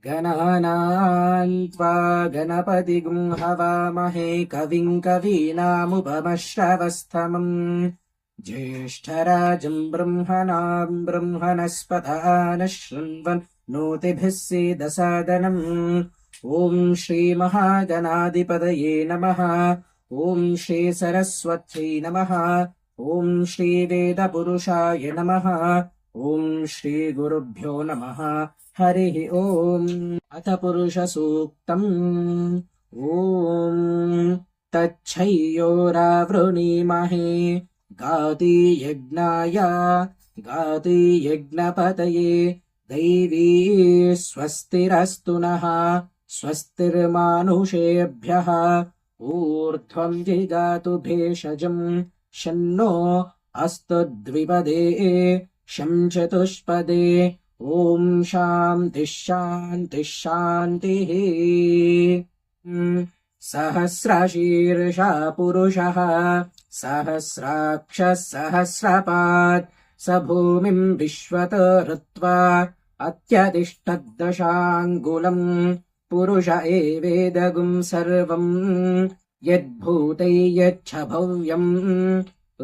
गणानां त्वा गणपतिगुं हवामहे कविं कवीनामुपमश्रवस्तमम् ज्येष्ठराजं ब्रह्मणां ब्रह्मणस्पत नः शृण्वन् नोतिभिः सीदसादनम् ॐ श्रीमहागणाधिपतये नमः। ॐ श्रीसरस्वत्यै नमः। ॐ श्रीवेदपुरुषाय नमः। ॐ श्रीगुरुभ्यो नमः। हरिः ॐ। अथ पुरुषसूक्तम्। ॐ तच्छय्योरावृणीमहे गातियज्ञाय गातियज्ञपतये दैवी स्वस्तिरस्तु नः स्वस्तिर्मानुषेभ्यः ऊर्ध्वं जिगातु भेषजम् शन्नो अस्तु द्विपदे शं चतुष्पदे ॐ शान्तिः शान्तिः शान्तिः। सहस्रशीर्षा पुरुषः सहस्राक्षः सहस्रपात् स भूमिम् विश्वत हृत्वा अत्यतिष्ठद्दशाङ्गुलम् पुरुष एवेदगुम् सर्वम् यद्भूतै यच्छ भव्यम्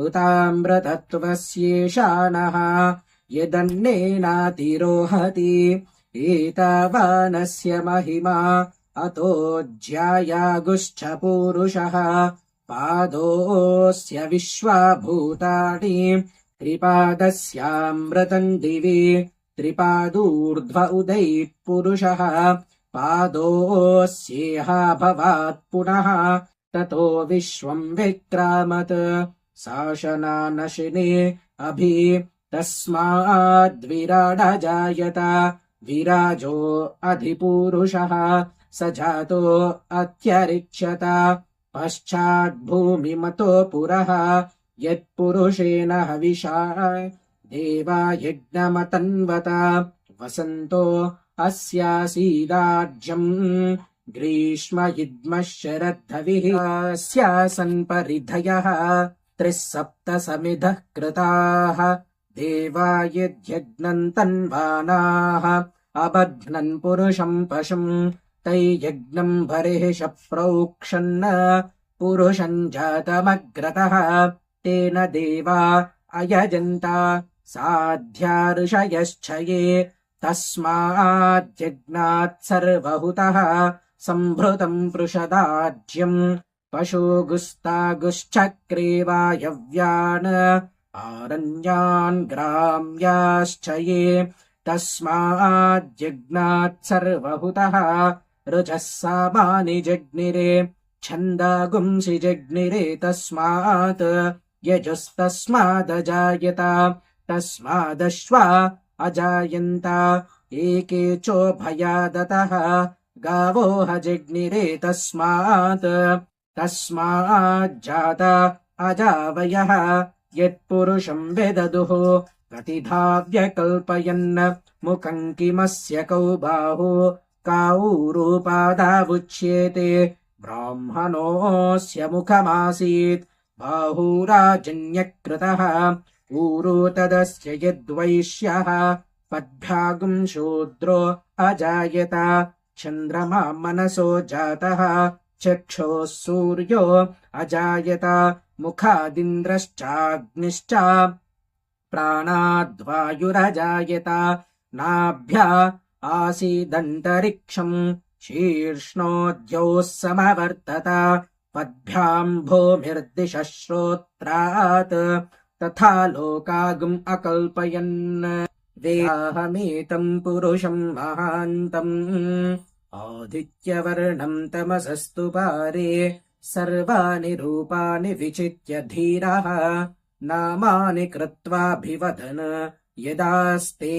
उताम्रतत्त्वस्येषानः यदन्नेनातिरोहति एतावानस्य महिमा अतो ज्यायागुश्च पूरुषः पादोऽस्य विश्वाभूतानि त्रिपादस्यामृतम् दिवि त्रिपादूर्ध्व उदैः पुरुषः पादोऽस्येह भवात् पुनः ततो विश्वम् विक्रामत् शासनानशिने अभि तस्माद्विराडजायत विराजो अधिपूरुषः स जातो अत्यरिच्यत पश्चाद्भूमिमतो पुरः यत्पुरुषेण हविषा देवा यज्ञमतन्वत वसन्तो अस्यासीदाज्यम् ग्रीष्म इद्मः शरद्धविः अस्यासन् परिधयः 3 समिधः कृताः देवा यद्यज्ञम् तन्वानाः अबध्नन् पुरुषम् पशुम् तैयज्ञम् बर्हिष प्रोक्षन् पुरुषम् जातमग्रतः तेन देवा अयजन्त साध्या ऋषयश्च ये तस्माद्यज्ञात् सर्वहुतः सम्भृतम् पृषदाज्यम् पशुगुस्तागुश्चक्रे वायव्यान् आरण्यान् ग्राम्याश्च ये तस्माद्यज्ञात् सर्वहुतः ऋचः सामानि जज्ञिरे छन्दागुंसि जज्ञिरे तस्मात् यजुस्तस्मादजायत तस्मादश्वा अजायन्त एके चोभयादतः गावोह जज्ञिरे तस्माज्जात अजावयः यत्पुरुषम् वेददुः प्रतिधाव्यकल्पयन् मुखम् किमस्य कौ बाहु काऊरूपादावुच्येते ब्राह्मणोऽस्य मुखमासीत् बाहुराजन्यकृतः ऊरू तदस्य यद्वैश्यः पद्भ्यागुम् शूद्रो अजायत चन्द्रमा मनसो जातः चक्षुः सूर्यो अजायत मुखादिन्द्रश्चाग्निश्च प्राणाद्वायुरजायत नाभ्या आसीदन्तरिक्षम् शीर्ष्णोद्योः समवर्तत पद्भ्याम् भूमिर्दिशः श्रोत्रात् तथा लोकागुम् अकल्पयन् वेदाहमेतम् पुरुषम् महान्तम् आदित्यवर्णम् तमसस्तु पारे सर्वाणि रूपाणि विचित्य धीरः नामानि कृत्वाभिवदन् यदास्ते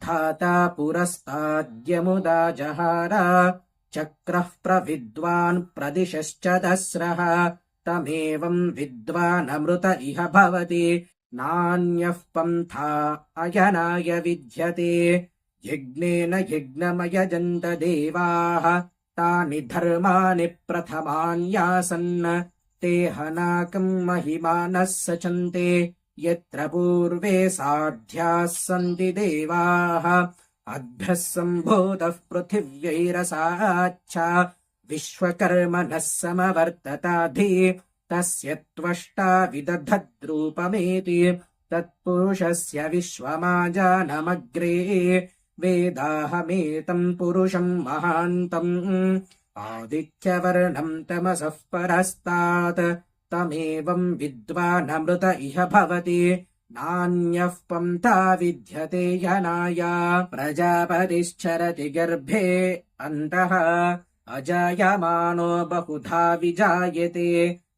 धाता पुरस्ताद्यमुदा जहार चक्रः प्रविद्वान् प्रदिशश्च दस्रः तमेवम् विद्वानमृत इह भवति नान्यः पन्था अयनाय विद्यते यज्ञेन यज्ञमयजन्त देवाः तानि धर्माणि प्रथमान्यासन् ते हनाकम् महिमानः सचन्ते यत्र पूर्वे साध्याः सन्ति देवाः अद्भ्यः सम्भूतः पृथिव्यैरसाच्च विश्वकर्मणः समवर्तताधि तस्य त्वष्टा विदधद्रूपमेति तत्पुरुषस्य विश्वमाजानमग्रे वेदाहमेतम् पुरुषम् महान्तम् आदित्यवर्णम् तमसः परस्तात् तमेवम् विद्वानमृत इह भवति नान्यः पन्था विद्यते यनाय प्रजापतिश्चरति गर्भे अन्तः अजायमानो बहुधा विजायते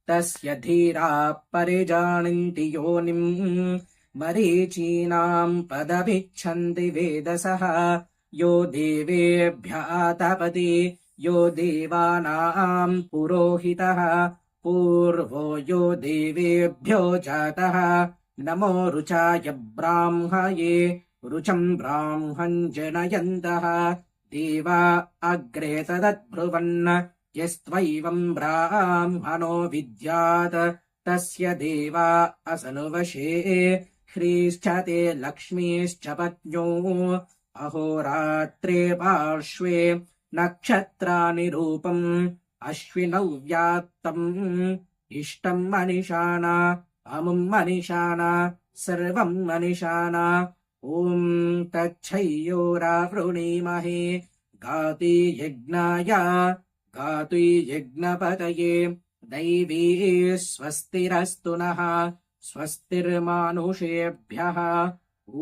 तस्य धीराः परिजानन्ति योनिम् मरीचीनाम् पदमिच्छन्ति वेदसः यो देवेभ्यः तपति यो देवानाम् पुरोहितः पूर्वो यो देवेभ्यो जातः नमो रुचाय ब्राह्मये रुचम् ब्राह्मम् जनयन्तः देवा अग्रे तदद्ब्रुवन् यस्त्वैवम् ब्राह्मणो विद्यात् तस्य देवा असनुवशे ह्रीश्च ते लक्ष्मीश्च पत्न्यो अहोरात्रे पार्श्वे नक्षत्राणि रूपम् अश्विनौ व्यात्तम् इष्टम् मनिषाणा अमुम् मनिषाणा सर्वम् मनिषाणा ॐ तच्छय्योरावृणीमहे गाति यज्ञपतये दैवी स्वस्तिरस्तु नः स्वस्तिर्मानुषेभ्यः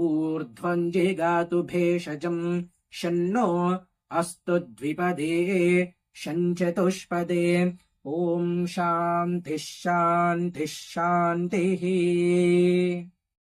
ऊर्ध्वम् जिगातु भेषजम् शन्नो अस्तु द्विपदे शञ्चतुष्पदे ॐ शान्तिः शान्तिः शान्तिः।